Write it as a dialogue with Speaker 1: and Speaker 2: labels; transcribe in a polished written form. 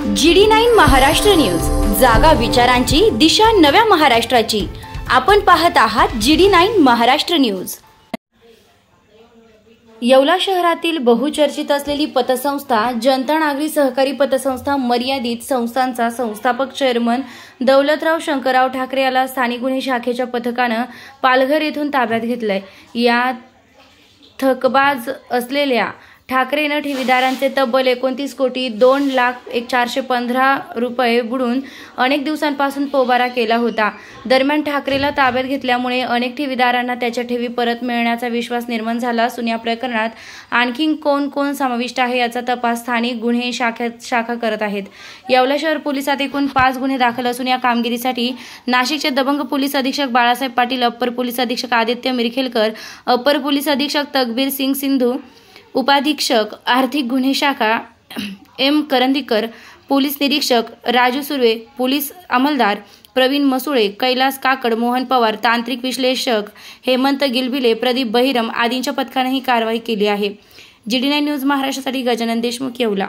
Speaker 1: GD9 Maharashtra news, जागा विचारांची, दिशा नव्या महाराष्ट्राची। आपण पाहत आहात GD9 महाराष्ट्र न्यूज। येवला शहरातील बहुचर्चित असलेली पतसंस्था जनता नागरी सहकारी पतसंस्था मर्यादित संस्थांचा संस्थापक चेअरमन दौलतराव शंकरराव ठाकरे याला स्थानिक गुन्हे शाखेच्या पथकाने पालघर येथून ताब्यात घेतले। या थकबाज असलेल्या ठाकरेने ठेवीदारांचे तब्बल 29,02,415 रुपये बुडून अनेक दिवसांपासून पोबारा केला होता। दरम्यान ठाकरेला ताब्यात घेतल्यामुळे अनेक ठेवीदारांना त्याच्या ठेवी परत मिळण्याचा विश्वास निर्माण झाला असून या प्रकरणात आणखी कोण समाविष्ट आहे याचा तपास स्थानिक गुन्हे शाखा करत आहेत। येवला शहर पोलिसात एकूण 5 गुन्हे दाखल असून या कामगिरीसाठी नाशिकचे दबंग पोलीस अधीक्षक बाळासाहेब पाटील, अप्पर पोलीस अधीक्षक आदित्य मिरखेलकर, अप्पर पोलीस अधीक्षक तकबीर सिंग सिंधू, उपाधीक्षक आर्थिक गुन्हे शाखा एम करंदीकर, पोलीस निरीक्षक राजू सुर्वे, पोलीस अंमलदार प्रवीण मसुळे, कैलास काकड, मोहन पवार, तांत्रिक विश्लेषक हेमंत गिलबिले, प्रदीप बहिरम आदींच्या पथकाने ही कारवाई केली आहे। GD9 न्यूज महाराष्ट्रासाठी गजानन देशमुख, येवला।